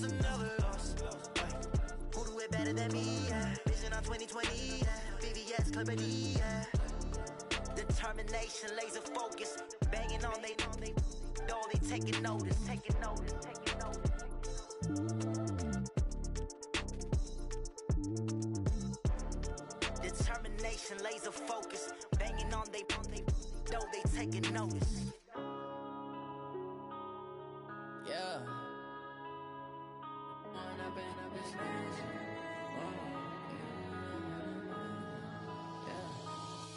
lost another loss. Who do it better than me? Yeah. Vision on 2020. Yeah. VVS company. Yeah. Determination, laser focus, banging on they door. They taking notice. Determination, laser focus, banging on they door. They taking notice. Yeah.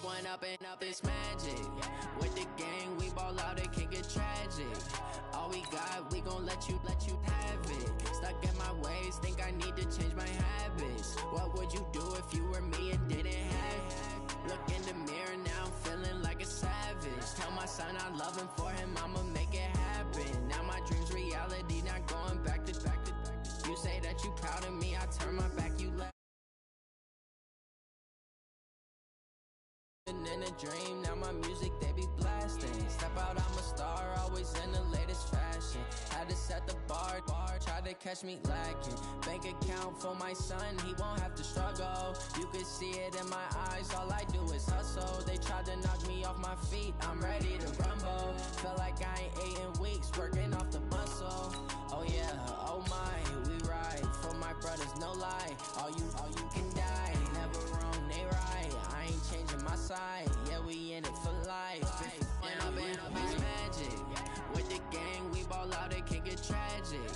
One up and up this magic. With the gang, we ball out, it can get tragic. All we got, we gon' let you have it. Stuck in my ways, think I need to change my habits. What would you do if you were me and didn't have it? Look in the mirror now, I'm feeling like a savage. Tell my son I love him, for him I'ma make it happen. Now my dream's reality, not going back to. You say that you proud of me, I turn my back, you left. In a dream, now my music they be blasting. Step out, I'm a star, always in the latest fashion. Had to set the bar, try to catch me lacking. Bank account for my son, he won't have to struggle. You can see it in my eyes, all I do is hustle. They tried to knock me off my feet, I'm ready to rumble. Felt like I ain't ate in weeks, working off the muscle. Oh yeah, oh my, we ride for my brothers, no lie. All you can die, never wrong, they right. I ain't changing my side, yeah, we in it for life. And up it's magic. With the gang, we ball out, it can get tragic.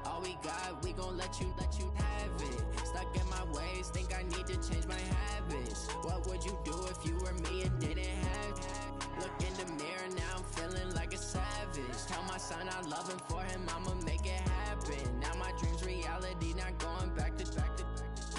All we got, we gon' let you have it. Stuck in my ways, think I need to change my habits. What would you do if you were me and didn't have it? Look in the mirror, now I'm feeling like a savage. Tell my son I love him, for him I'ma make it happen. Now my dream's reality, not going back to.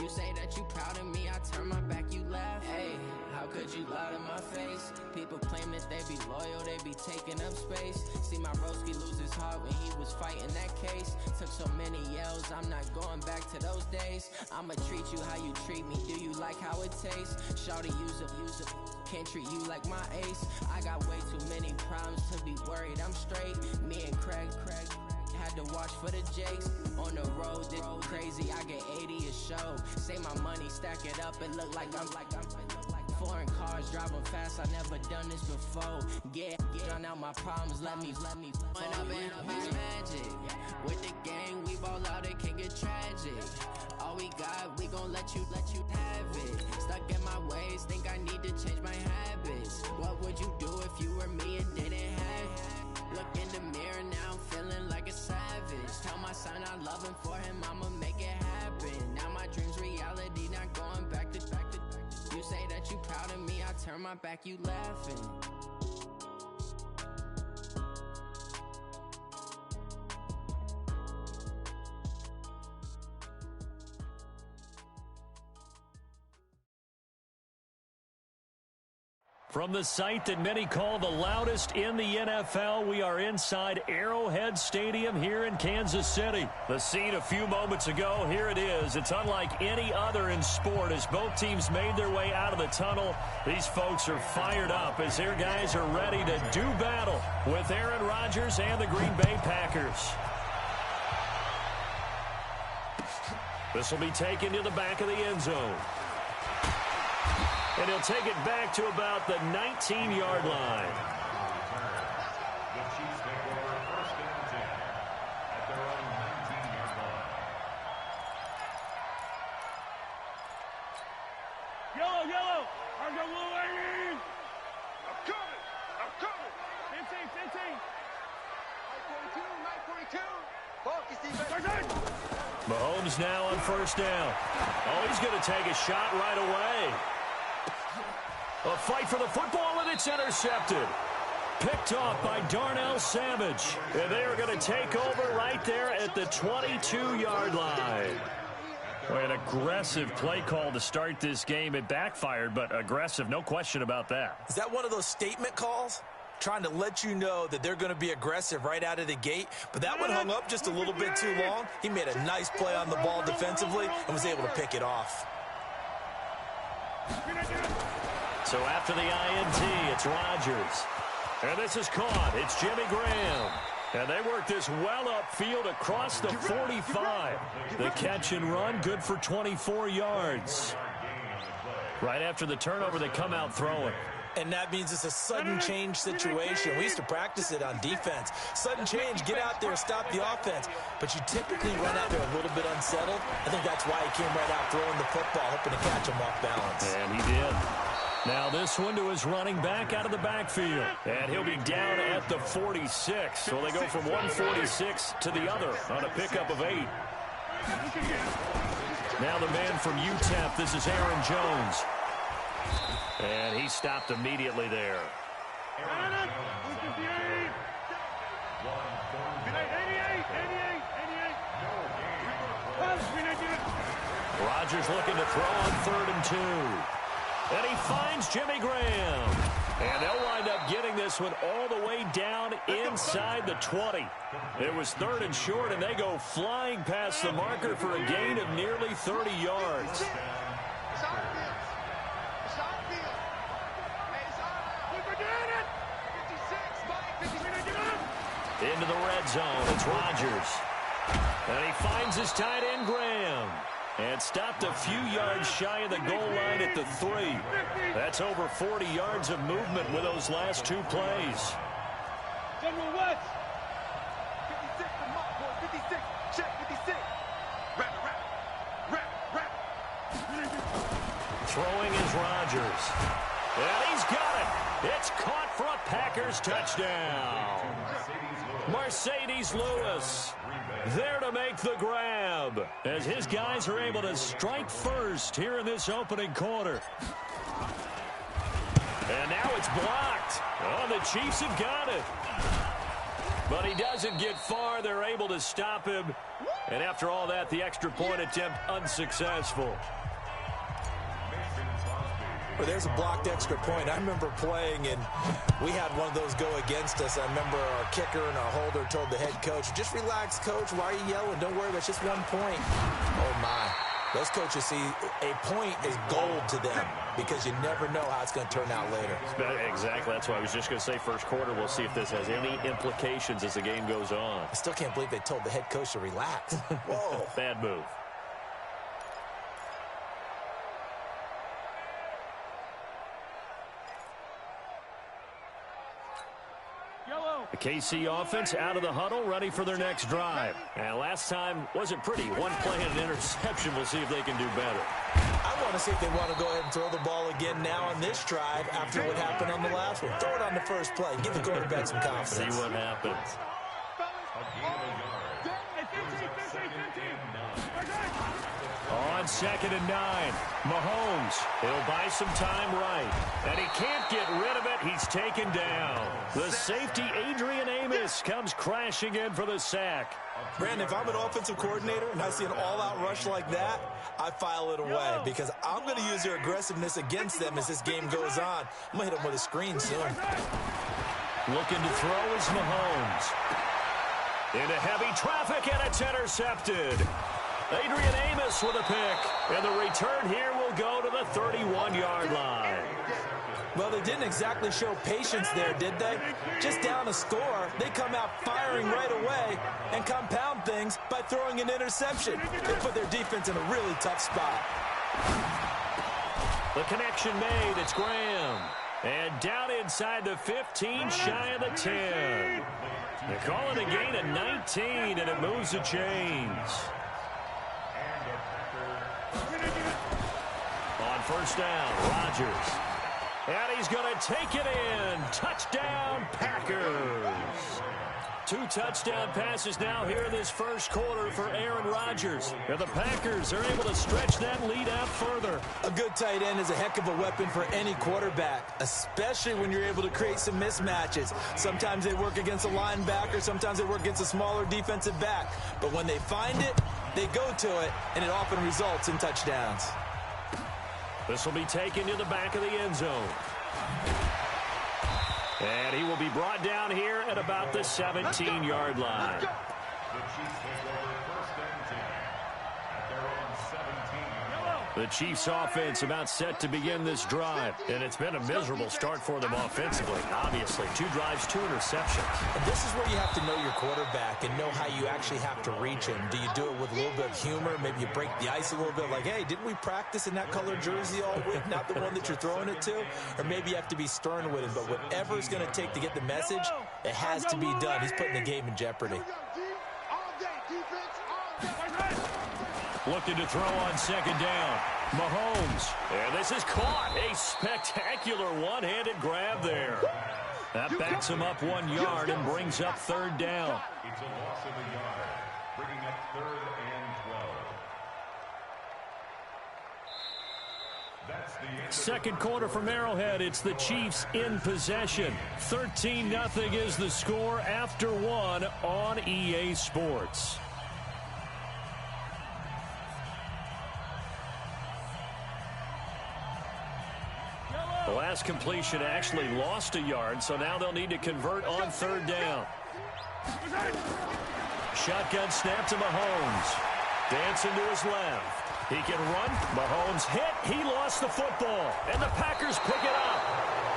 You say that you proud of me, I turn my back, you laugh. Hey, how could you lie to my face? People claim that they be loyal, they be taking up space. See my broski lose his heart when he was fighting that case. Took so many yells, I'm not going back to those days. I'ma treat you how you treat me, do you like how it tastes? Shawty, use up, can't treat you like my ace. I got way too many problems to be worried, I'm straight. Me and Craig had to watch for the Jakes. On the road, this crazy, I get 80 a show. Say my money, stack it up, it look like I'm foreign cars, driving fast, I never done this before. Get drown out my problems, let me One up and it's magic. With the gang, we ball out, it can get tragic. All we got, we gon' let you have it. Stuck in my ways, think I need to change my habits. What would you do if you were me and didn't have it? Look in the mirror, now I'm feeling like a savage. Tell my son I love him, for him I'ma make it happen. Now my dream's reality, not going back to. You say that you proud of me, I turn my back, you laughing. From the site that many call the loudest in the NFL, we are inside Arrowhead Stadium here in Kansas City. The scene a few moments ago, here it is. It's unlike any other in sport as both teams made their way out of the tunnel. These folks are fired up as their guys are ready to do battle with Aaron Rodgers and the Green Bay Packers. This will be taken to the back of the end zone. And he'll take it back to about the 19-yard line. The Chiefs take over first and 10 at their own 19-yard line. Yellow! I got blue lady! I'm coming! 15! 942! Mahomes now on first down. Oh, he's going to take a shot right away. A fight for the football, and it's intercepted. Picked off by Darnell Savage. And they are going to take over right there at the 22-yard line. An aggressive play call to start this game. It backfired, but aggressive, no question about that. Is that one of those statement calls? Trying to let you know that they're going to be aggressive right out of the gate, but that one hung up just a little bit too long. He made a nice play on the ball defensively and was able to pick it off. So after the INT, it's Rodgers. And this is caught. It's Jimmy Graham. And they work this well upfield across the 45. The catch and run, good for 24 yards. Right after the turnover, they come out throwing. And that means it's a sudden change situation. We used to practice it on defense. Sudden change, get out there, stop the offense. But you typically run out there a little bit unsettled. I think that's why he came right out throwing the football, hoping to catch him off balance. And he did. Now this one to his running back out of the backfield. And he'll be down at the 46. So they go from 146 to the other on a pickup of 8. Now the man from UTEP, this is Aaron Jones. And he stopped immediately there. Rodgers looking to throw on 3rd and 2. And he finds Jimmy Graham. And they'll wind up getting this one all the way down inside the 20. It was 3rd and short, and they go flying past the marker for a gain of nearly 30 yards. Into the red zone, it's Rodgers. And he finds his tight end, Graham. And stopped a few yards shy of the goal line at the 3. That's over 40 yards of movement with those last 2 plays. General West. 56, the mock boy, 56, check 56. Rap. Throwing is Rodgers. And he's got it. It's caught for a Packers touchdown. Mercedes Lewis there to make the grab as his guys are able to strike first here in this opening quarter. And now it's blocked. Oh, the Chiefs have got it. But he doesn't get far. They're able to stop him. And after all that, the extra point attempt unsuccessful. Well, there's a blocked extra point. I remember playing, and we had one of those go against us. I remember our kicker and our holder told the head coach, just relax, coach. Why are you yelling? Don't worry, that's just 1 point. Oh, my. Those coaches see a point is gold to them because you never know how it's going to turn out later. Exactly. That's why I was just going to say first quarter. We'll see if this has any implications as the game goes on. I still can't believe they told the head coach to relax. Whoa. Bad move. The KC offense out of the huddle, ready for their next drive. And last time wasn't pretty. 1 play and an interception. We'll see if they can do better. I want to see if they want to go ahead and throw the ball again now on this drive after what happened on the last one. Throw it on the first play. Give the quarterback some confidence. See what happens. On 2nd and 9, Mahomes, he'll buy some time right. And he can't get rid of it. He's taken down. The safety, Adrian Amos, comes crashing in for the sack. Brandon, if I'm an offensive coordinator and I see an all-out rush like that, I file it away because I'm going to use their aggressiveness against them as this game goes on. I'm going to hit them with a screen soon. Looking to throw is Mahomes. Into heavy traffic, and it's intercepted. Adrian Amos with a pick, and the return here will go to the 31-yard line. Well, they didn't exactly show patience there, did they? Just down a score, they come out firing right away and compound things by throwing an interception. They put their defense in a really tough spot. The connection made, it's Graham. And down inside the 15, shy of the 10. They call it a gain of 19, and it moves the chains. On first down, Rodgers. And he's going to take it in. Touchdown, Packers. 2 touchdown passes now here in this first quarter for Aaron Rodgers. And the Packers are able to stretch that lead out further. A good tight end is a heck of a weapon for any quarterback, especially when you're able to create some mismatches. Sometimes they work against a linebacker, sometimes they work against a smaller defensive back. But when they find it, they go to it, and it often results in touchdowns. This will be taken to the back of the end zone. And he will be brought down here at about the 17-yard line. The Chiefs take over 1st and 10 at their own 17. The Chiefs offense about set to begin this drive. And it's been a miserable start for them offensively, obviously. 2 drives, 2 interceptions. And this is where you have to know your quarterback and know how you actually have to reach him. Do you do it with a little bit of humor? Maybe you break the ice a little bit like, hey, didn't we practice in that colored jersey all week? Not the one that you're throwing it to? Or maybe you have to be stern with him. But whatever it's going to take to get the message, it has to be done. He's putting the game in jeopardy. Looking to throw on second down. Mahomes. And this is caught. A spectacular one-handed grab there. That backs him up 1 yard and brings up third down. It's a loss of a yard, bringing up 3rd and 12. That's the end. Second quarter from Arrowhead. It's the Chiefs in possession. 13-0 is the score after 1 on EA Sports. The last completion actually lost a yard, so now they'll need to convert on third down. Shotgun snap to Mahomes. Dancing to his left. He can run. Mahomes hit. He lost the football. And the Packers pick it up.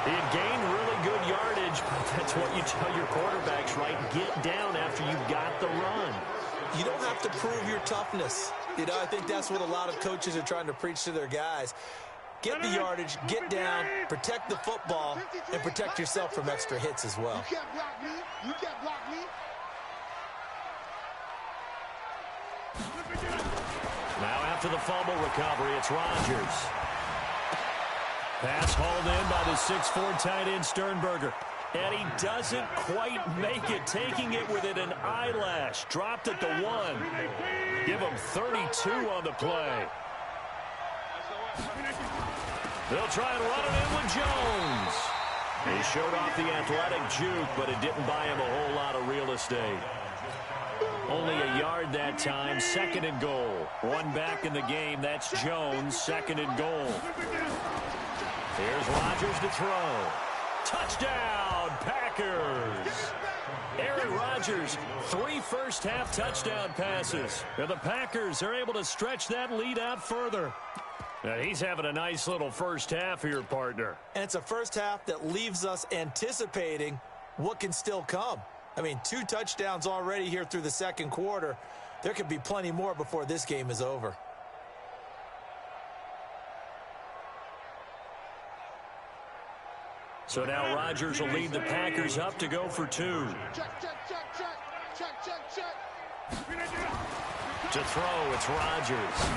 He had gained really good yardage, but that's what you tell your quarterbacks, right? Get down after you've got the run. You don't have to prove your toughness. You know, I think that's what a lot of coaches are trying to preach to their guys. Get the yardage, get down, protect the football, and protect yourself from extra hits as well. You can't block me. You can't block me. Now after the fumble recovery, it's Rodgers. Pass hauled in by the 6'4" tight end Sternberger. And he doesn't quite make it, taking it within an eyelash. Dropped at the 1. Give him 32 on the play. They'll try and run it in with Jones. He showed off the athletic juke, but it didn't buy him a whole lot of real estate. Only a yard that time, 2nd and goal. 1 back in the game, that's Jones, 2nd and goal. Here's Rodgers to throw. Touchdown, Packers! Aaron Rodgers, 3 first-half touchdown passes. And the Packers are able to stretch that lead out further. Now he's having a nice little first half here, partner. And it's a first half that leaves us anticipating what can still come. I mean, 2 touchdowns already here through the second quarter. There could be plenty more before this game is over. So now Rodgers will lead the Packers up to go for 2. Check, check, check, check. Check, check, check. To throw, it's Rodgers.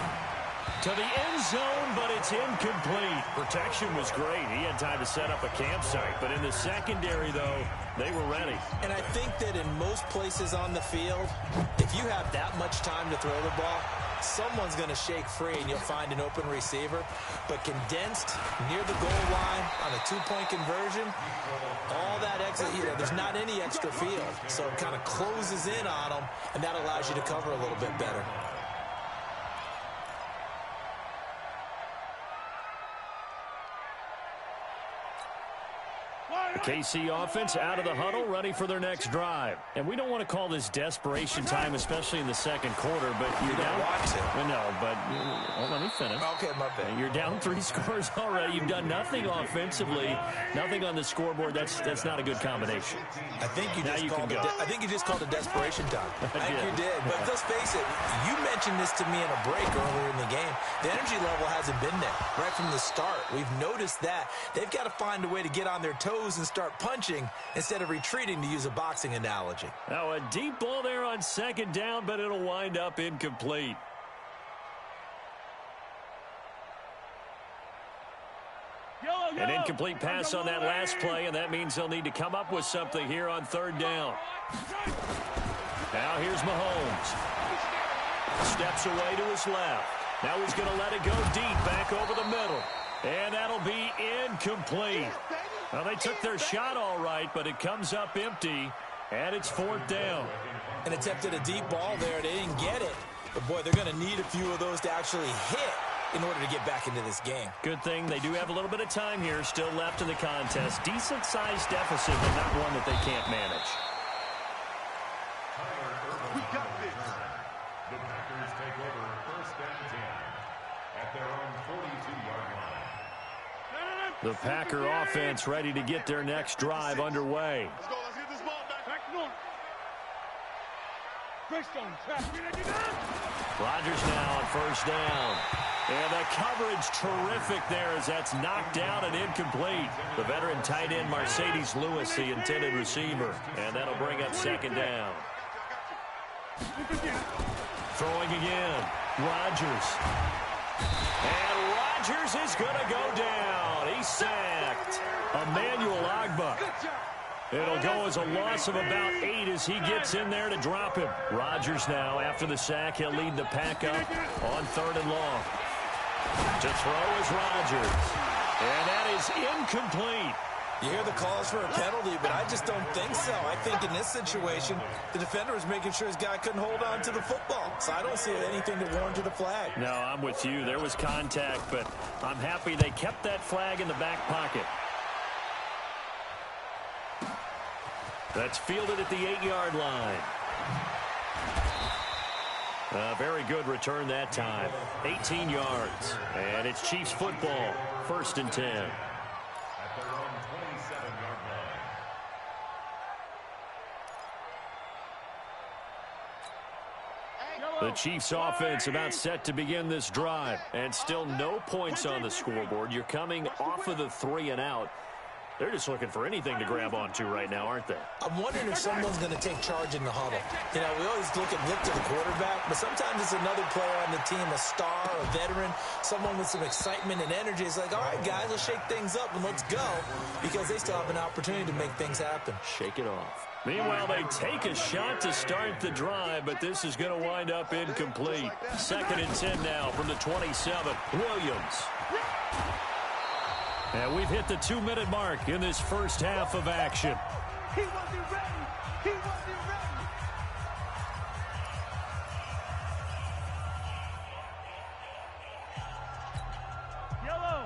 To the end zone, but it's incomplete. Protection was great. He had time to set up a campsite. But in the secondary, though, they were ready. And I think that in most places on the field, if you have that much time to throw the ball, someone's going to shake free and you'll find an open receiver. But condensed near the goal line on a 2-point conversion, all that extra, there's not any extra field. So it kind of closes in on them, and that allows you to cover a little bit better. The KC offense out of the huddle, ready for their next drive. And we don't want to call this desperation time, especially in the second quarter, but you're down. No, but let me finish. Okay, my bad. You're down 3 scores already. You've done nothing offensively, nothing on the scoreboard. That's not a good combination. I think you just called it desperation time. I think you did. But let's face it, you mentioned this to me in a break earlier in the game. The energy level hasn't been there right from the start. We've noticed that. They've got to find a way to get on their toes and start punching instead of retreating, to use a boxing analogy. Now a deep ball there on second down, but it'll wind up incomplete. An incomplete pass on that last play, and that means they'll need to come up with something here on third down. Now here's Mahomes. Steps away to his left. Now he's going to let it go deep back over the middle. And that'll be incomplete. Well, they took their shot all right, but it comes up empty, and it's 4th down. And attempted a deep ball there. They didn't get it. But, boy, they're going to need a few of those to actually hit in order to get back into this game. Good thing they do have a little bit of time here still left in the contest. Decent-sized deficit, but not one that they can't manage. We got this. The Packers take over 1st and 10. at their own 42-yard line. The Packer offense ready to get their next drive underway. Let's go. Let's get this ball back. Back north. Greystone, trap. Rodgers now on first down. And the coverage terrific there as that's knocked down and incomplete. The veteran tight end Mercedes Lewis, the intended receiver. And that'll bring up second down. Throwing again. Rodgers. And Rodgers is going to go down. He's sacked. Emmanuel Ogbah. It'll go as a loss of about 8 as he gets in there to drop him. Rodgers now, after the sack, he'll lead the pack up on 3rd and long. To throw is Rodgers. And that is incomplete. You hear the calls for a penalty, but I just don't think so. I think in this situation, the defender was making sure his guy couldn't hold on to the football. So I don't see anything to warrant the flag. No, I'm with you. There was contact, but I'm happy they kept that flag in the back pocket. That's fielded at the 8-yard line. A very good return that time. 18 yards. And it's Chiefs football. 1st and 10. At their own 27-yard line. The Chiefs offense about set to begin this drive. And still no points on the scoreboard. You're coming off of the 3 and out. They're just looking for anything to grab onto right now, aren't they? I'm wondering if someone's going to take charge in the huddle. You know, we always look to the quarterback, but sometimes it's another player on the team, a star, a veteran, someone with some excitement and energy. It's like, all right, guys, let's shake things up and let's go, because they still have an opportunity to make things happen. Shake it off. Meanwhile, they take a shot to start the drive, but this is going to wind up incomplete. 2nd and 10 now from the 27. Williams. And we've hit the 2-minute mark in this first half of action. He wasn't ready. He wasn't ready. Yellow.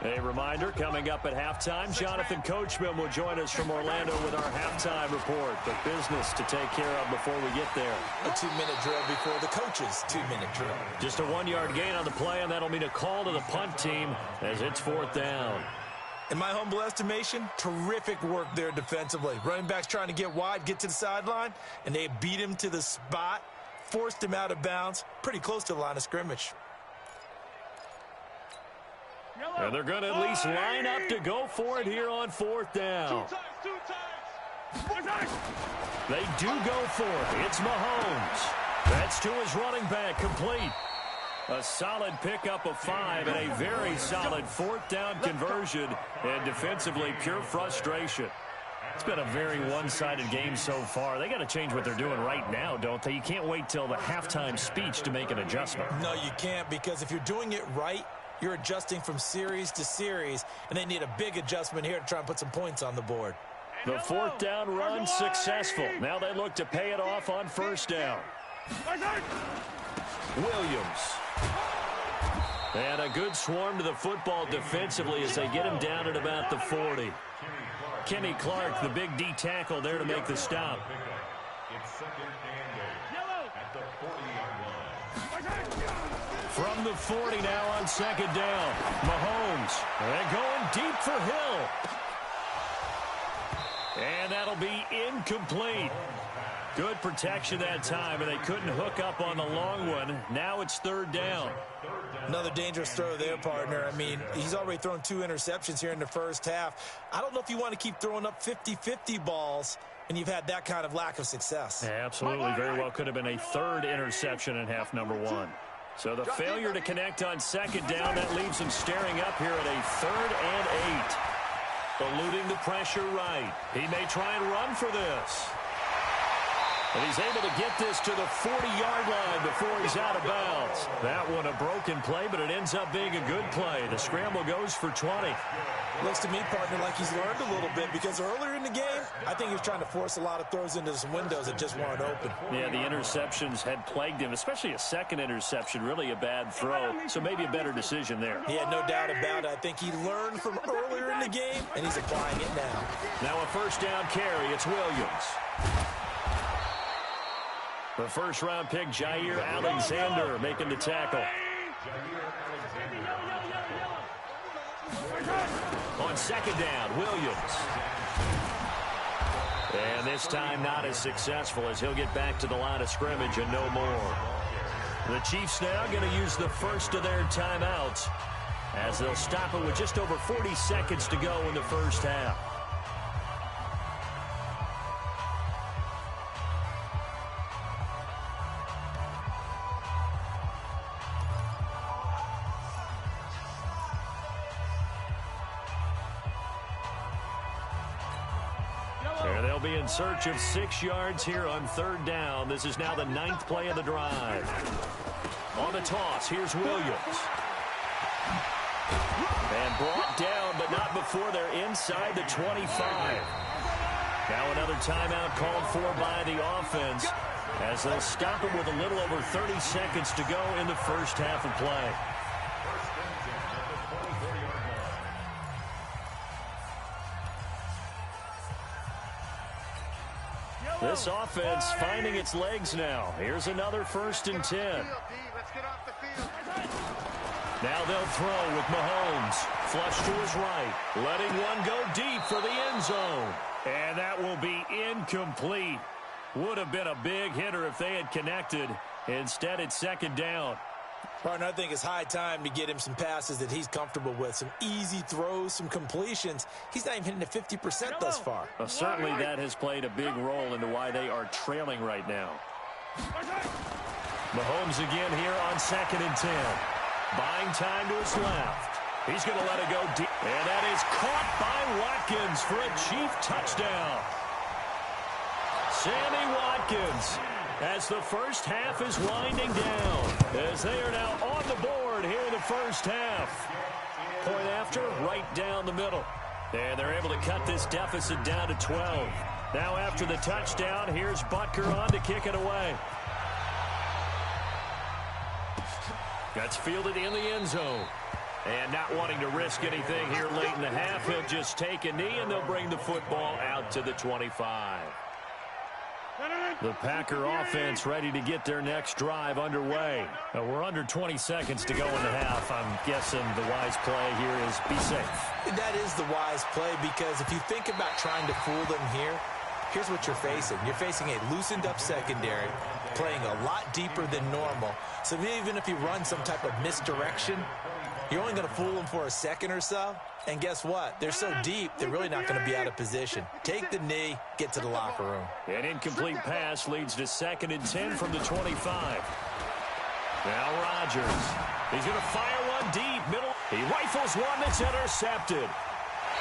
A reminder, coming up at halftime, Jonathan Coachman will join us from Orlando with our halftime report. But business to take care of before we get there. A 2-minute drill before the coach's 2-minute drill. Just a 1-yard gain on the play, and that'll mean a call to the punt team as it's 4th down. In my humble estimation, terrific work there defensively. Running backs trying to get wide, get to the sideline, and they beat him to the spot, forced him out of bounds, pretty close to the line of scrimmage. And they're going to at least line up to go for it here on 4th down. Two times. They do go for it. It's Mahomes. That's to his running back, complete. A solid pickup of 5 and a very solid 4th down conversion. And defensively, pure frustration. It's been a very one-sided game so far. They got to change what they're doing right now, don't they? You can't wait till the halftime speech to make an adjustment. No, you can't, because if you're doing it right, you're adjusting from series to series, and they need a big adjustment here to try and put some points on the board. The 4th down run successful. Now they look to pay it off on 1st down. Williams. And a good swarm to the football defensively as they get him down at about the 40. Kenny Clark, the big D tackle there to make the stop. It's 2nd and 8 at the 40-yard line. From the 40 now on 2nd down. Mahomes. And going deep for Hill. And that'll be incomplete. Good protection that time, and they couldn't hook up on the long one. Now it's 3rd down. Another dangerous throw there, partner. I mean, he's already thrown 2 interceptions here in the first half. I don't know if you want to keep throwing up 50-50 balls, and you've had that kind of lack of success. Yeah, absolutely. Very well could have been a 3rd interception in half number 1. So the failure to connect on 2nd down, that leaves him staring up here at a 3rd and 8. Eluding the pressure right. He may try and run for this. And he's able to get this to the 40-yard line before he's out of bounds. That one a broken play, but it ends up being a good play. The scramble goes for 20. Looks to me, partner, like he's learned a little bit, because earlier in the game, I think he was trying to force a lot of throws into some windows that just weren't open. Yeah, the interceptions had plagued him, especially a 2nd interception, really a bad throw. So maybe a better decision there. He had no doubt about it. I think he learned from earlier in the game, and he's applying it now. Now a 1st down carry. It's Williams. The 1st-round pick, Jair Alexander, making the tackle. On second down, Williams. And this time not as successful as he'll get back to the line of scrimmage and no more. The Chiefs now going to use the first of their timeouts as they'll stop it with just over 40 seconds to go in the first half. They'll be in search of 6 yards here on third down. This is now the 9th play of the drive. On the toss, here's Williams. And brought down, but not before they're inside the 25. Now another timeout called for by the offense as they'll stop it with a little over 30 seconds to go in the first half of play. This offense finding its legs now. Here's another 1st and 10. Now they'll throw with Mahomes. Flush to his right. Letting one go deep for the end zone. And that will be incomplete. Would have been a big hitter if they had connected. Instead, it's second down. Partner, I think it's high time to get him some passes that he's comfortable with. Some easy throws, some completions. He's not even hitting at 50% thus far. Well, certainly that has played a big role into why they are trailing right now. Mahomes again here on 2nd and 10. Buying time to his left. He's going to let it go deep. And that is caught by Watkins for a Chief touchdown. Sammy Watkins, as the first half is winding down, as they are now on the board here in the first half. Point after, right down the middle. And they're able to cut this deficit down to 12. Now after the touchdown, here's Butker on to kick it away. That's fielded in the end zone. And not wanting to risk anything here late in the half, he'll just take a knee and they'll bring the football out to the 25. The Packer offense ready to get their next drive underway. We're under 20 seconds to go in the half. I'm guessing the wise play here is be safe. That is the wise play because if you think about trying to fool them here, here's what you're facing. You're facing a loosened up secondary, playing a lot deeper than normal. So even if you run some type of misdirection, you're only going to fool them for a second or so. And guess what? They're so deep, they're really not going to be out of position. Take the knee, get to the locker room. An incomplete pass leads to 2nd and 10 from the 25. Now Rodgers. He's going to fire one deep. Middle. He rifles one that's intercepted.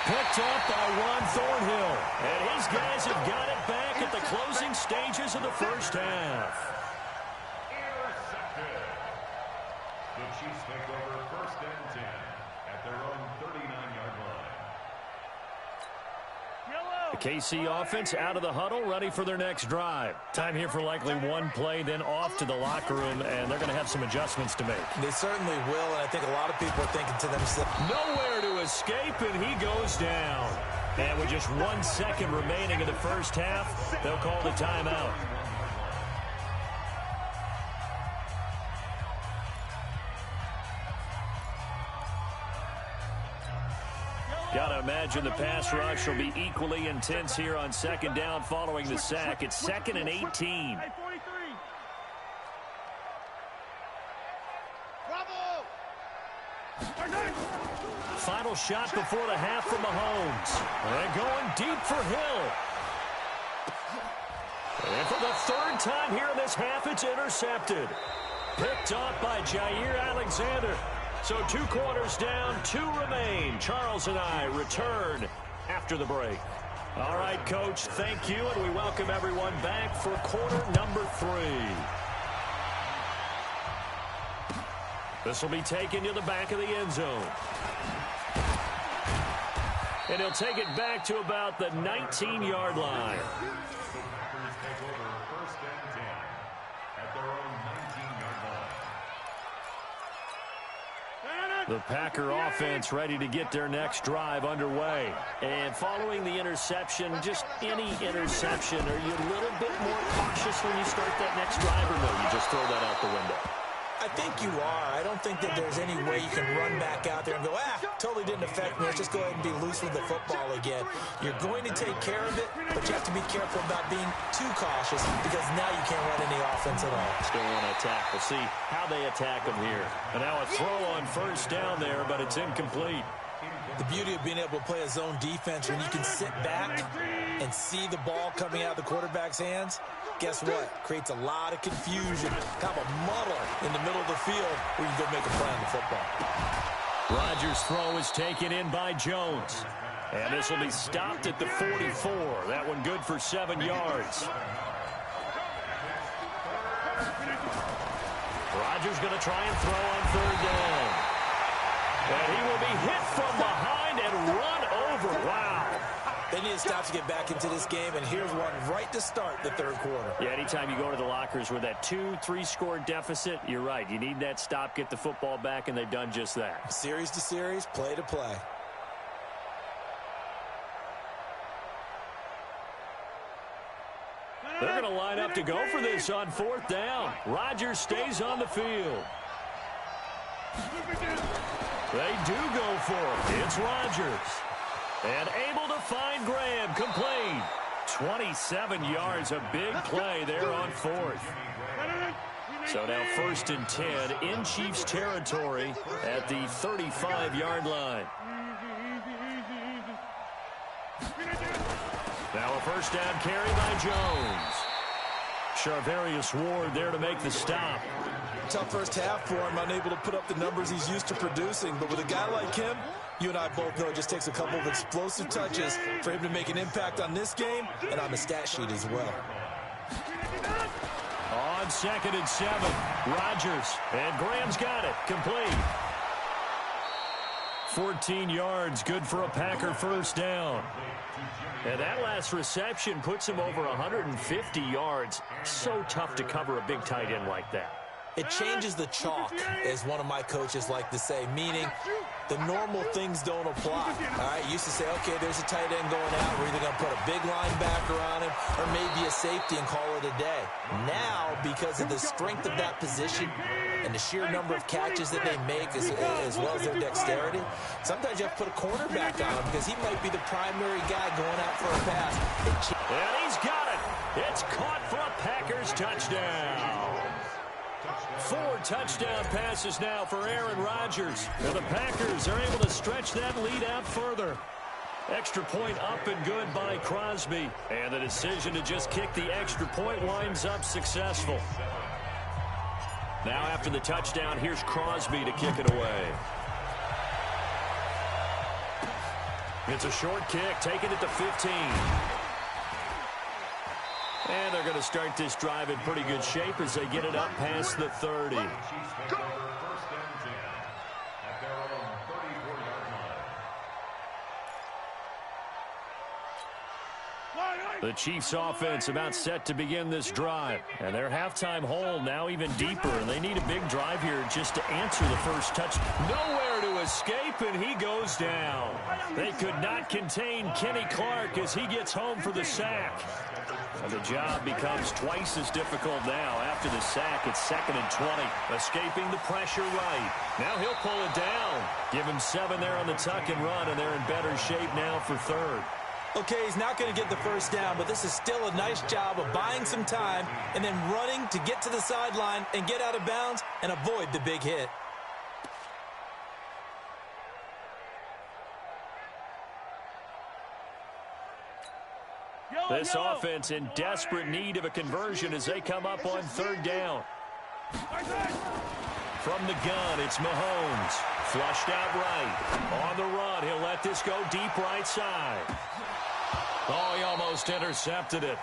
Picked up by Ron Thornhill. And his guys have got it back at the closing stages of the first half. Intercepted. The Chiefs take over 1st and 10 at their own 39-yard line. The KC offense out of the huddle, ready for their next drive. Time here for likely one play, then off to the locker room, and they're going to have some adjustments to make. They certainly will, and I think a lot of people are thinking to themselves, nowhere to escape, and he goes down. And with just 1 second remaining in the first half, they'll call the timeout. Gotta imagine the pass rush will be equally intense here on 2nd down following the sack. It's 2nd and 18. Final shot before the half from Mahomes. And going deep for Hill. And for the 3rd time here in this half, it's intercepted. Picked up by Jair Alexander. So 2 quarters down, 2 remain. Charles and I return after the break. All right, Coach, thank you, and we welcome everyone back for quarter number 3. This will be taken to the back of the end zone. And he'll take it back to about the 19-yard line. The Packer offense ready to get their next drive underway. And following the interception, just any interception, are you a little bit more cautious when you start that next drive, or no, you just throw that out the window? I think you are. I don't think that there's any way you can run back out there and go, totally didn't affect me. Let's just go ahead and be loose with the football again. You're going to take care of it, but you have to be careful about being too cautious because now you can't run any offense at all. Still want to attack. We'll see how they attack him here. And now a throw on first down there, but it's incomplete. The beauty of being able to play a zone defense when you can sit back and see the ball coming out of the quarterback's hands, guess what? Creates a lot of confusion, kind of a muddle in the middle of the field where you can go make a play on the football. Rodgers' throw is taken in by Jones. And this will be stopped at the 44. That one good for 7 yards. Rodgers going to try and throw on third down. And he will be hit from behind and run over. Wow. They need to stop to get back into this game, and here's one right to start the third quarter. Yeah, anytime you go to the lockers with that 2-3 score deficit, you're right. You need that stop, get the football back, and they've done just that. Series to series, play to play. They're going to line up to go for this on fourth down. Rodgers stays on the field. They do go for it. It's Rodgers. And able to find Graham. Complete. 27 yards. A big play there on fourth. So now 1st and 10 in Chiefs territory at the 35-yard line. Now a first down carry by Jones. Charvarius Ward there to make the stop. Tough first half for him, unable to put up the numbers he's used to producing. But with a guy like him, you and I both know it just takes a couple of explosive touches for him to make an impact on this game and on the stat sheet as well. On 2nd and 7, Rodgers. And Graham's got it. Complete. 14 yards, good for a Packer first down. And that last reception puts him over 150 yards. So tough to cover a big tight end like that. It changes the chalk, as one of my coaches like to say, meaning the normal things don't apply. All right, used to say, okay, there's a tight end going out. We're either going to put a big linebacker on him or maybe a safety and call it a day. Now, because of the strength of that position and the sheer number of catches that they make as well as their dexterity, sometimes you have to put a cornerback on him because he might be the primary guy going out for a pass. And he's got it. It's caught for a Packers touchdown. 4 touchdown passes now for Aaron Rodgers. And the Packers are able to stretch that lead out further. Extra point up and good by Crosby. And the decision to just kick the extra point winds up successful. Now after the touchdown, here's Crosby to kick it away. It's a short kick, taking it to 15. And they're going to start this drive in pretty good shape as they get it up past the 30. The Chiefs offense about set to begin this drive. And their halftime hole now even deeper. And they need a big drive here just to answer the first touch. Nowhere to escape, and he goes down. They could not contain Kenny Clark as he gets home for the sack. And the job becomes twice as difficult now. After the sack, it's 2nd and 20. Escaping the pressure right. Now he'll pull it down. Give him 7 there on the tuck and run, and they're in better shape now for 3rd. Okay, he's not going to get the first down, but this is still a nice job of buying some time and then running to get to the sideline and get out of bounds and avoid the big hit. This offense in desperate need of a conversion as they come up on 3rd down. From the gun, it's Mahomes. Flushed out right. On the run, he'll let this go deep right side. Oh, he almost intercepted it.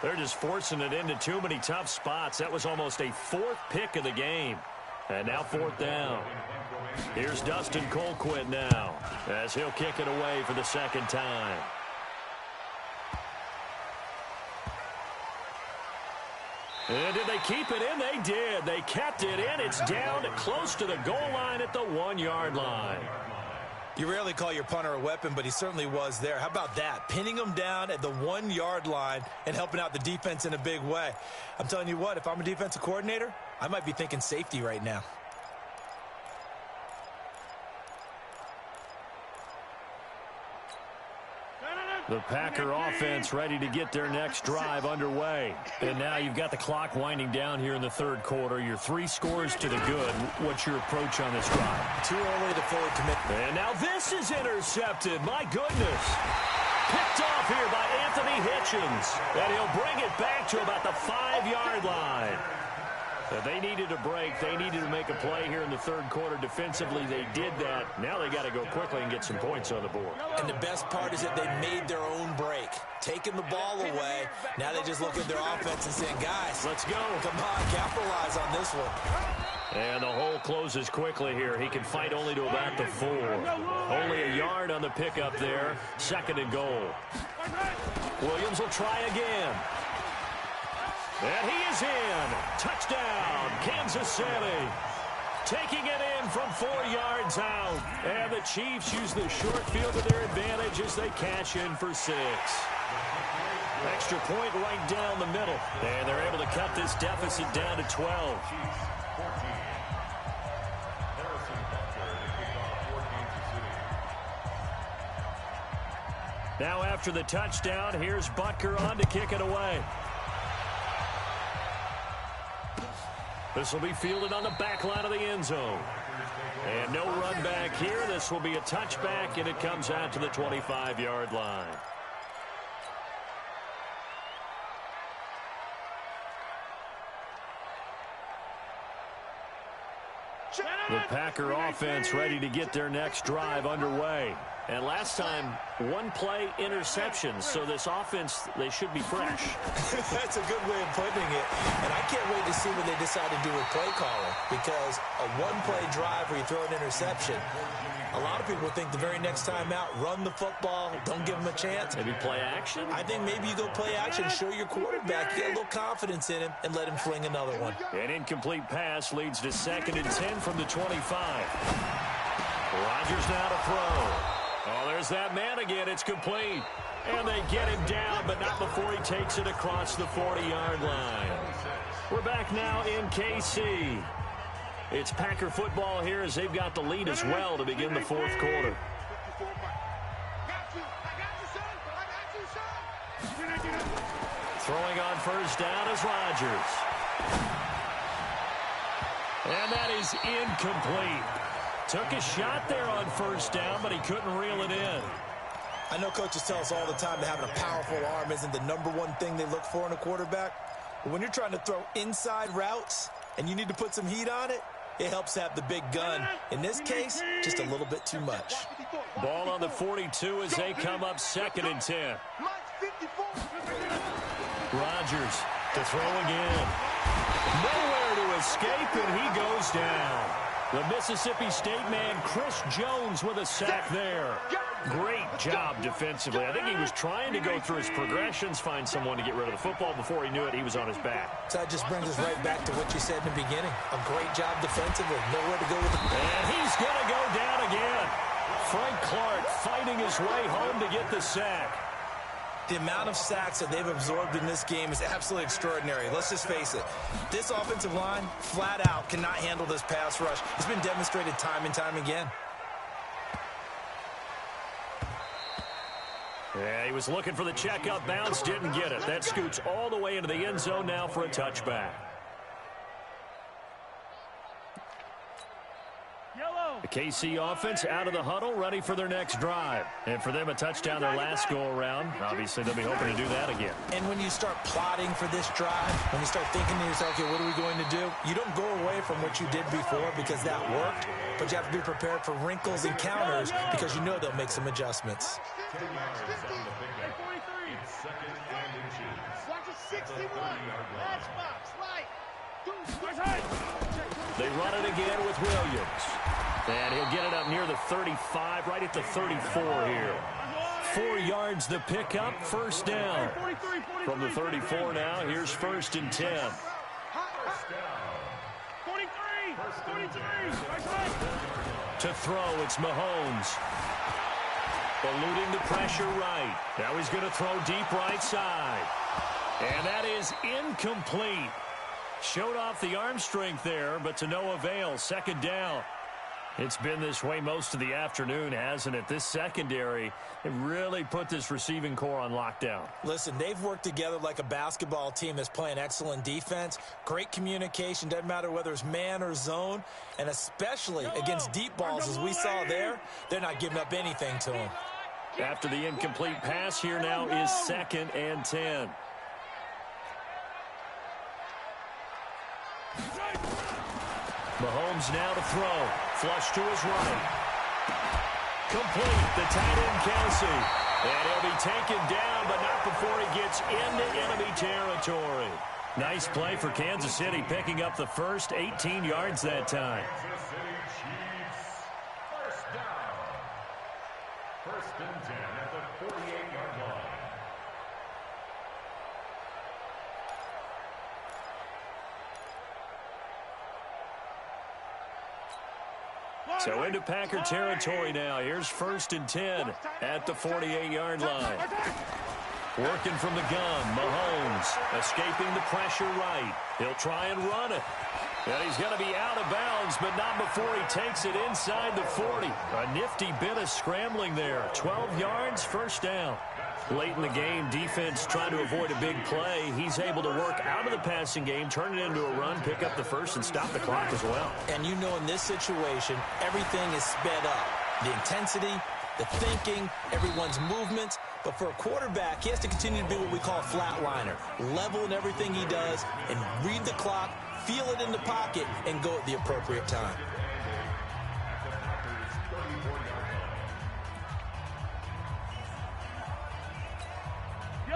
They're just forcing it into too many tough spots. That was almost a 4th pick of the game. And now 4th down. Here's Dustin Colquitt now as he'll kick it away for the 2nd time. And did they keep it in? They did. They kept it in. It's down close to the goal line at the 1-yard line. You rarely call your punter a weapon, but he certainly was there. How about that? Pinning him down at the 1-yard line and helping out the defense in a big way. I'm telling you what, if I'm a defensive coordinator, I might be thinking safety right now. The Packer offense ready to get their next drive underway. And now you've got the clock winding down here in the third quarter. Your 3 scores to the good. What's your approach on this drive? Too early to fully commit. And now this is intercepted. My goodness. Picked off here by Anthony Hitchens. And he'll bring it back to about the 5-yard line. They needed a break. They needed to make a play here in the third quarter. Defensively, they did that. Now they got to go quickly and get some points on the board. And the best part is that they made their own break. Taking the ball away. Now they just look at their offense and saying, guys, let's go. Come on, capitalize on this one. And the hole closes quickly here. He can fight only to about the 4. Only a yard on the pickup there. 2nd and goal. Williams will try again. And he is in. Touchdown, Kansas City. Taking it in from 4 yards out. And the Chiefs use the short field to their advantage as they cash in for 6. Extra point right down the middle. And they're able to cut this deficit down to 12. Now after the touchdown, here's Butker on to kick it away. This will be fielded on the back line of the end zone. And no run back here. This will be a touchback, and it comes out to the 25-yard line. The Packer offense ready to get their next drive underway. And last time, 1-play interceptions. So this offense, they should be fresh. That's a good way of putting it. And I can't wait to see what they decide to do with play calling. Because a 1-play drive where you throw an interception, a lot of people think the very next time out, run the football, don't give them a chance. Maybe play action? I think maybe you go play action, show your quarterback, get a little confidence in him, and let him fling another one. An incomplete pass leads to 2nd and 10 from the 25. Rodgers now to throw. Oh, there's that man again. It's complete. And they get him down, but not before he takes it across the 40-yard line. We're back now in KC. It's Packer football here as they've got the lead as well to begin the fourth quarter. Throwing on first down is Rodgers. And that is incomplete. Took a shot there on first down, but he couldn't reel it in. I know coaches tell us all the time that having a powerful arm isn't the #1 thing they look for in a quarterback. But when you're trying to throw inside routes and you need to put some heat on it, it helps have the big gun. In this case, just a little bit too much. Ball on the 42 as they come up 2nd and 10. Rodgers to throw again. Nowhere to escape, and he goes down. The Mississippi State man, Chris Jones, with a sack there. Great job defensively. I think he was trying to go through his progressions, find someone to get rid of the football. Before he knew it, he was on his back. So that just brings us right back to what you said in the beginning. A great job defensively. Nowhere to go with it. And he's going to go down again. Frank Clark fighting his way home to get the sack. The amount of sacks that they've absorbed in this game is absolutely extraordinary. Let's just face it. This offensive line, flat out, cannot handle this pass rush. It's been demonstrated time and time again. Yeah, he was looking for the checkup bounce, didn't get it. That scoots all the way into the end zone now for a touchback. The KC offense out of the huddle, ready for their next drive. And for them, a touchdown their last go-around. Obviously, they'll be hoping to do that again. And when you start plotting for this drive, when you start thinking to yourself, okay, what are we going to do? You don't go away from what you did before because that worked, but you have to be prepared for wrinkles and counters because you know they'll make some adjustments. They run it again with Williams. And he'll get it up near the 35, right at the 34 here. 4 yards the pickup, first down. From the 34 now, here's 1st and 10. To throw, it's Mahomes. Eluding the pressure right. Now he's going to throw deep right side. And that is incomplete. Showed off the arm strength there, but to no avail. Second down. It's been this way most of the afternoon, hasn't it? This secondary, it really put this receiving core on lockdown. Listen, they've worked together like a basketball team that's playing excellent defense. Great communication, doesn't matter whether it's man or zone. And especially against deep balls, as we saw there, they're not giving up anything to them. After the incomplete pass, here now is 2nd and 10. Mahomes now to throw. Flush to his right. Complete. The tight end, Kelsey. And he'll be taken down, but not before he gets into enemy territory. Nice play for Kansas City, picking up the first 18 yards that time. Kansas City Chiefs. First down. 1st and 10 at the 48-yard line. So into Packer territory now. Here's 1st and 10 at the 48-yard line. Working from the gun, Mahomes escaping the pressure right. He'll try and run it. And he's going to be out of bounds, but not before he takes it inside the 40. A nifty bit of scrambling there. 12 yards, 1st down. Late in the game, defense trying to avoid a big play. He's able to work out of the passing game, turn it into a run, pick up the first, and stop the clock as well. And you know in this situation, everything is sped up. The intensity, the thinking, everyone's movement. But for a quarterback, he has to continue to be what we call a flatliner. Level in everything he does and read the clock, feel it in the pocket, and go at the appropriate time.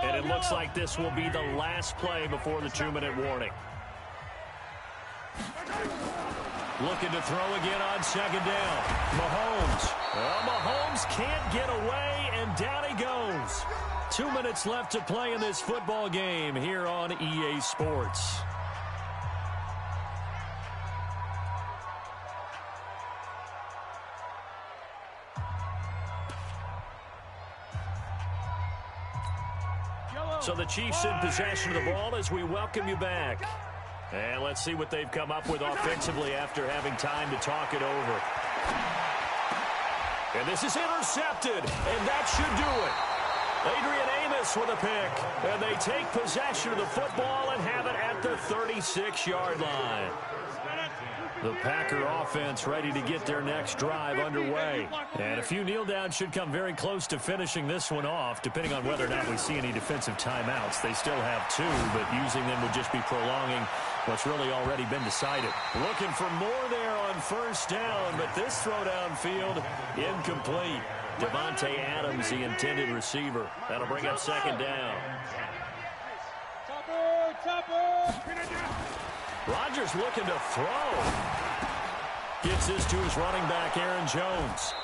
And it looks like this will be the last play before the 2-minute warning. Looking to throw again on 2nd down. Mahomes. Well, Mahomes can't get away, and down he goes. 2 minutes left to play in this football game here on EA Sports. So the Chiefs in possession of the ball as we welcome you back. And let's see what they've come up with offensively after having time to talk it over. And this is intercepted, and that should do it. Adrian Amos with a pick, and they take possession of the football and have it at the 36-yard line. The Packer offense ready to get their next drive underway. And a few kneel downs should come very close to finishing this one off, depending on whether or not we see any defensive timeouts. They still have 2, but using them would just be prolonging what's really already been decided. Looking for more there on 1st down, but this throw downfield incomplete. Devontae Adams, the intended receiver. That'll bring up 2nd down. Rodgers looking to throw. Gets this to his running back, Aaron Jones.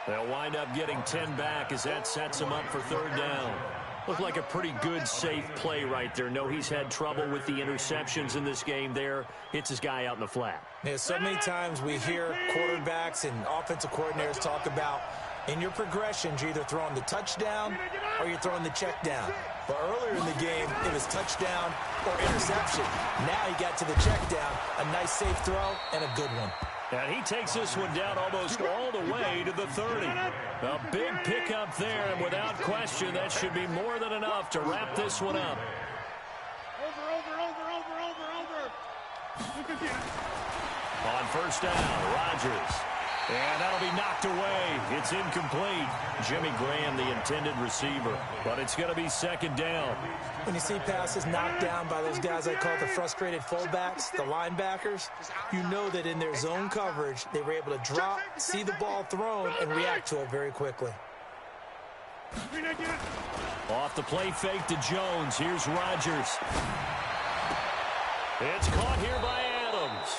They'll wind up getting 10 back as that sets him up for 3rd down. Looked like a pretty good, safe play right there. No, he's had trouble with the interceptions in this game there. Hits his guy out in the flat. Yeah, so many times we hear quarterbacks and offensive coordinators talk about in your progressions, you're either throwing the touchdown or you're throwing the check down. But earlier in the game, it was touchdown or interception. Now he got to the check down, a nice safe throw, and a good one. And he takes this one down almost all the way to the 30. A big pickup there, and without question, that should be more than enough to wrap this one up. On 1st down, Rodgers. And that'll be knocked away. It's incomplete. Jimmy Graham, the intended receiver. But it's going to be 2nd down. When you see passes knocked down by those guys I call the frustrated fullbacks, the linebackers, you know that in their zone coverage, they were able to drop, see the ball thrown, and react to it very quickly. Off the play fake to Jones. Here's Rodgers. It's caught here by Adams.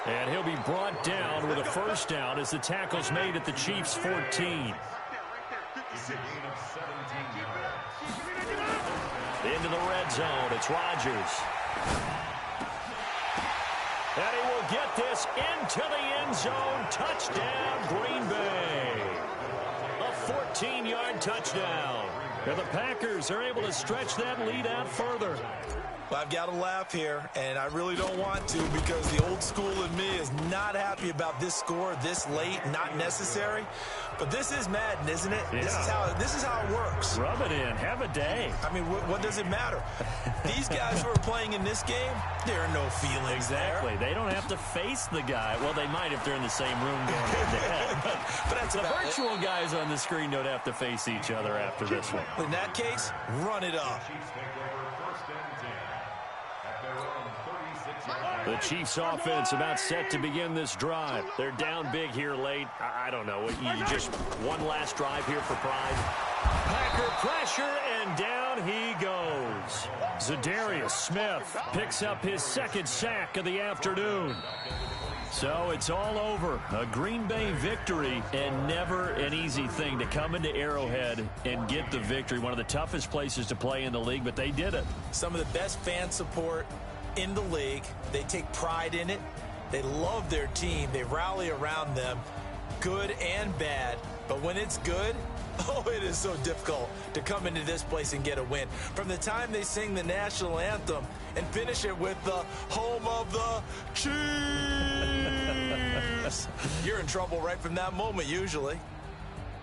And he'll be brought down with a 1st down as the tackle's made at the Chiefs' 14. It's a gain of 17 yards. Into the red zone. It's Rodgers. And he will get this into the end zone. Touchdown, Green Bay. A 14-yard touchdown. And the Packers are able to stretch that lead out further. Well, I've got to laugh here, and I really don't want to because the old school in me is not happy about this score this late, not necessary. But this is Madden, isn't it? Yeah. This is how it works. Rub it in. Have a day. I mean, what does it matter? These guys who are playing in this game, there are no feelings Exactly. there. They don't have to face the guy. Well, they might if they're in the same room going head-to-head. But that's The about virtual guys on the screen don't have to face each other after this one. it. In that case, run it up. Chiefs take over 1st and 10 at their own 36-yard line. The Chiefs offense about set to begin this drive. They're down big here late. I don't know. You just one last drive here for pride. Packer pressure, and down he goes. Zadarius Smith picks up his second sack of the afternoon. So it's all over. A Green Bay victory, and never an easy thing to come into Arrowhead and get the victory. One of the toughest places to play in the league, but they did it. Some of the best fan support in the league. They take pride in it. They love their team. They rally around them, good and bad. But when it's good, oh, it is so difficult to come into this place and get a win. From the time they sing the national anthem and finish it with the home of the Chiefs, you're in trouble right from that moment usually.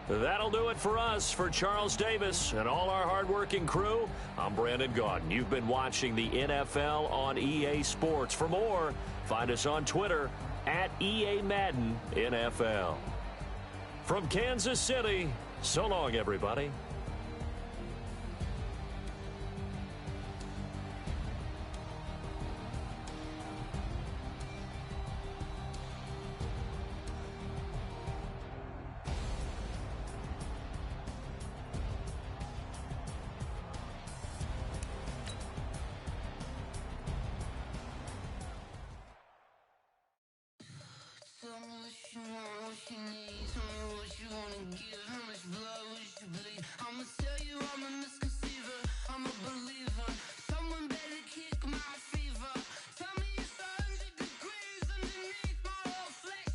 That'll do it for us. For Charles Davis and all our hardworking crew, I'm Brandon Gaudin. You've been watching the NFL on EA Sports. For more, find us on Twitter at EA Madden NFL. From Kansas City, so long, everybody. Tell me what you want, what you need. Tell me what you wanna give. How much blood would you bleed? I'ma tell you I'm a misconceiver. I'm a believer. Someone better kick my fever. Tell me it's 100 degrees underneath my whole flesh.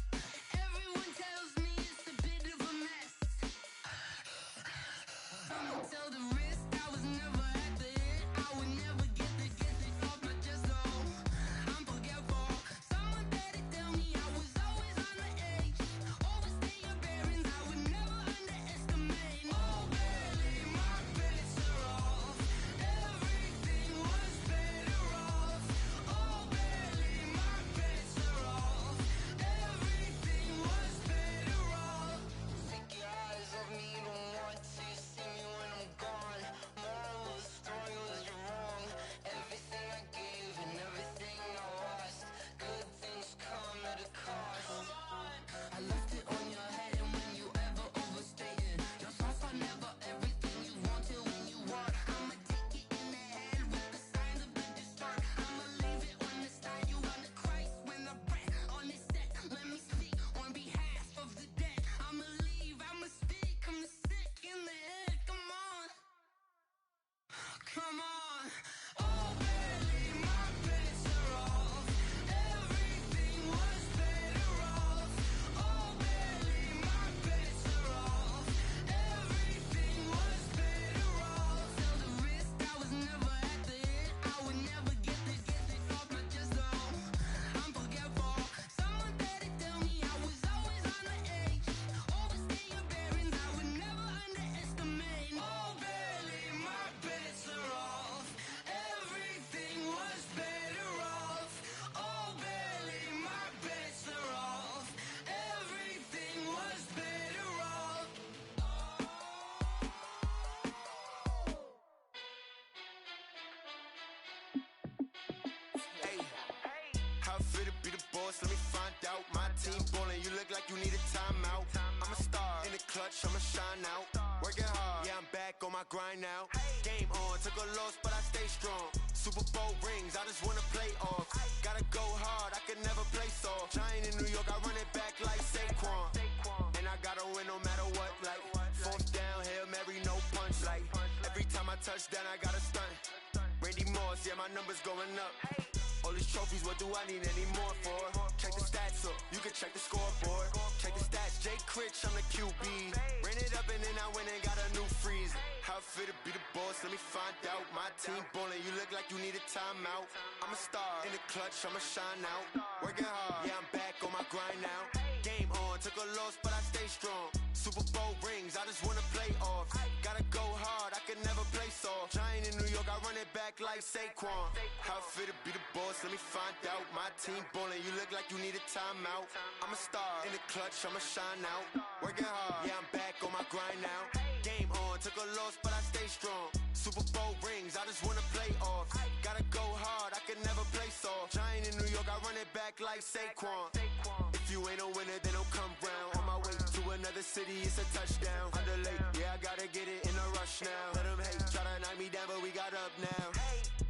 Everyone tells me it's a bit of a mess. I'ma tell the risk I was never at the hit. I would never get this off my chest. Oh, I'm forgetful. Someone better tell me I was always on the edge. Overstay your bearings, I would never underestimate. Oh, barely, my bets are off. Everything was better off. Oh, barely, my bets are off. Everything was better off. Take your eyes off me, don't want to see me when I'm gone. Moral of the story was you're wrong. Everything I gave and everything I lost. Good things come at a cost. I left it on your head, and when you ever overstay it, your thoughts are never everything you wanted when you want. I'ma take it in the head with the signs of the distort. I'ma leave it on the side. You on the Christ when I breath on this set. Let me speak on behalf of the dead. I'ma leave, I'ma speak. I'm sick in the head. Come on, come on. Oh, barely, my bets are off. Everything was better off. Oh, barely, my bets are off. Everything was better off. Tell the risk I was never at the hit. I would never get this off my chest. Oh, I'm forgetful. Someone better tell me I was always on the edge. Overstay your bearings, I would never underestimate. Oh, barely, my bets are off. Everything was better off. Oh, barely, my bets are off. Everything was better off. Hey, how it feel to be the boss? Let me find out. My team ballin', you look like you need a timeout. I'm a star in the clutch, I'ma shine out. Working hard, yeah, I'm back on my grind now. Game on, took a loss, but I stay strong. Super Bowl rings, I just wanna play off. Gotta go hard, I can never play soft. Giant in New York, I run it back like Saquon. And I gotta win no matter what, like fourth down, Hail Mary, no punch. Like every time I touch down, I gotta stunt. Randy Moss, yeah, my numbers going up. All these trophies, what do I need any more for? Check the stats up, you can check the scoreboard. Check the stats, Jay Critch, I'm the QB. Ran it it up and then I went and got a new freezer. How it feel to be the boss, let me find out. My team ballin', you look like you need a timeout. I'm a star, in the clutch, I'ma shine out. Working hard, yeah, I'm back on my grind now. Game on, took a loss, but I stay strong. Super Bowl rings, I just wanna play off. Gotta go hard, I can never play soft. Giant in New York, I run it back like Saquon. How it feel to be the boss, let me find out. My team ballin', you look like you need a timeout. I'm a star, in the clutch, I'ma shine out. Working hard, yeah, I'm back on my grind now. Game on, took a loss, but I stay strong. Super Bowl rings, I just wanna play off. Gotta go hard, I can never play soft. Giant in New York, I run it back like Saquon. If you ain't a winner, then don't come round. On my way to another city, it's a touchdown. Underlay, yeah, I gotta get it in a rush now. Let them hate, try to knock me down, but we got up now.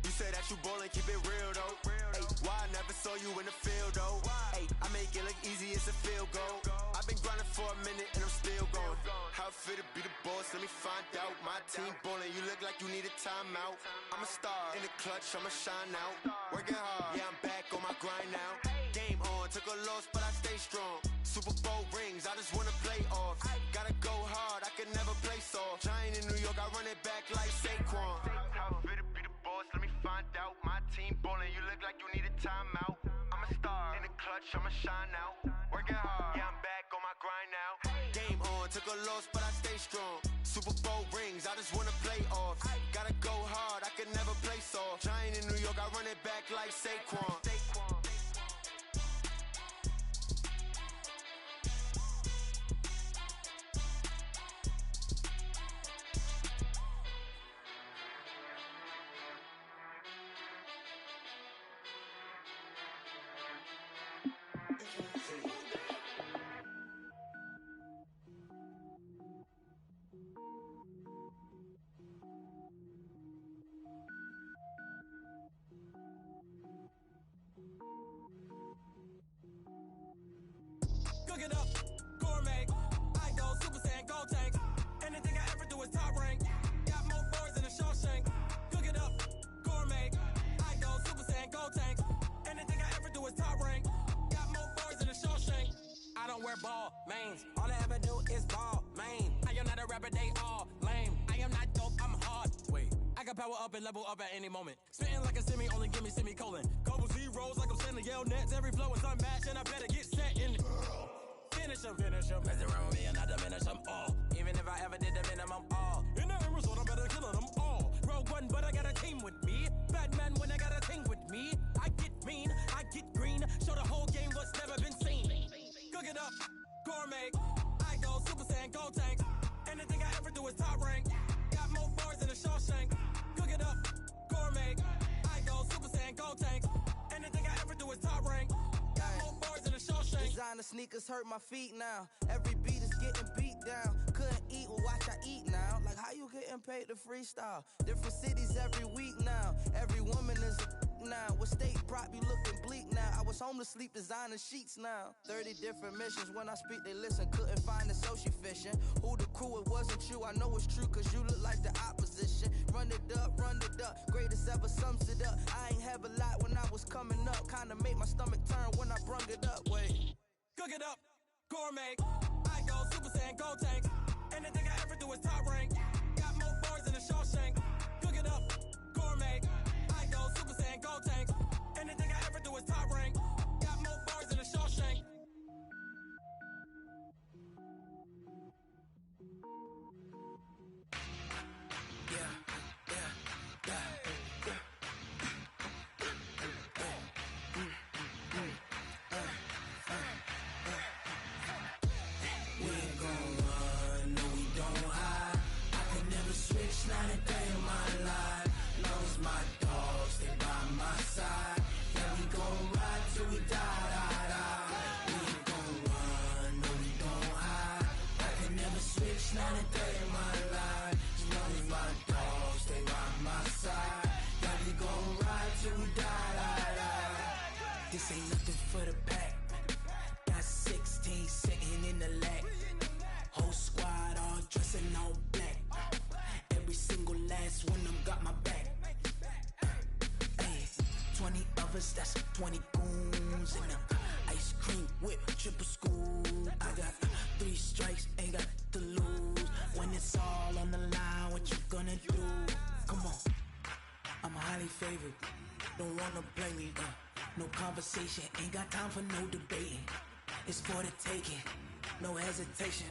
You say that you ballin', keep it real though. Hey, why I never saw you in the field though? Hey, I make it look easy, it's a field goal. I've been grinding for a minute and I'm still going. How it feel to be the boss, let me find out. My team ballin', you look like you need a timeout. I'm a star, in the clutch, I'ma shine out. Working hard, yeah, I'm back on my grind now. Game on, took a loss, but I stay strong. Super Bowl rings, I just wanna play off. Gotta go hard, I can never play soft. Giant in New York, I run it back like Saquon. How it feel to be the boss, let me find out. My team ballin', you look like you need a timeout. I'm a star, in the clutch, I'ma shine out. Working hard, yeah, I'm back on my grind now. Game on, took a loss, but I stay strong. Super Bowl rings, I just wanna play off. Gotta go hard, I can never play soft. Giant in New York, I run it back like Saquon. Cook it up, gourmet. I go Super Saiyan, gold tank. Anything I ever do is top rank. Got more boys in the Shawshank. Cook it up, gourmet. I go Super Saiyan, gold tank. Anything I ever do is top rank. Got more boys in the Shawshank. I don't wear ball mains. All I ever do is ball main. I am not a rapper, they all lame. I am not dope, I'm hard. Wait, I can power up and level up at any moment. Spitting like a semi, only give me semicolon. Couple zeros like I'm sending yell nets. Every flow is unmatched and I better get set in. Finish them. Mess around with me and I diminish them all. Even if I ever did the minimum all. In the end result, I better kill them all. Rogue one, but I got a team with me. Batman when I got a team with me. I get mean, I get green. Show the whole game what's never been seen. Cook it up, gourmet. I go Super Saiyan, gold tank. Anything I ever do is top rank. Got more bars in the Shawshank. Cook it up, gourmet. I go Super Saiyan, gold tank. Anything I ever do is top rank. Got more bars in the Shawshank. Designer sneakers hurt my feet now. Every beat is getting beat down. Couldn't eat, well watch I eat now. Like how you getting paid to freestyle? Different cities every week now. Every woman is a now. What state prop you looking bleak now? I was home to sleep designer sheets now. 30 different missions. When I speak they listen. Couldn't find it so she fishing. Who the crew, it wasn't you. I know it's true cause you look like the opposition. Run it up. Greatest ever sums it up. I ain't have a lot when I was coming up. Kinda made my stomach turn when I brung it up. Wait. Cook it up, gourmet. I go Super Saiyan, gold tank. Anything I ever do is top rank. Got more bars in the Shawshank. Cook it up, gourmet. I go Super Saiyan, gold tank. Anything I ever do is top rank. Got more bars in the Shawshank. Not a day in my life. Knows my dogs, they by my side. Yeah, we gon' ride till we die. We ain't gon' run, no we don't hide. I can never switch, not a day in my life. Knows my dogs, they by my side. Yeah, we gon' ride till we die. This ain't nothing for the pack. Got 16 sitting in the lag. Whole squad all dressing all black. Every single last one of them got my back. Hey, 20 of us, that's 20 goons. And ice cream whip, triple school. I got 3 strikes, ain't got to lose. favorite. Don't wanna play me, no conversation, ain't got time for no debating. It's for the taking, no hesitation,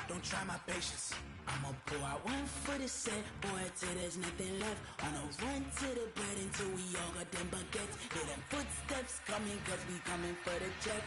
don't try my patience. I'ma pour out one for the set, boy, till there's nothing left. On a run to the bread until we all got them baguettes. Hear them footsteps coming, cause we coming for the check.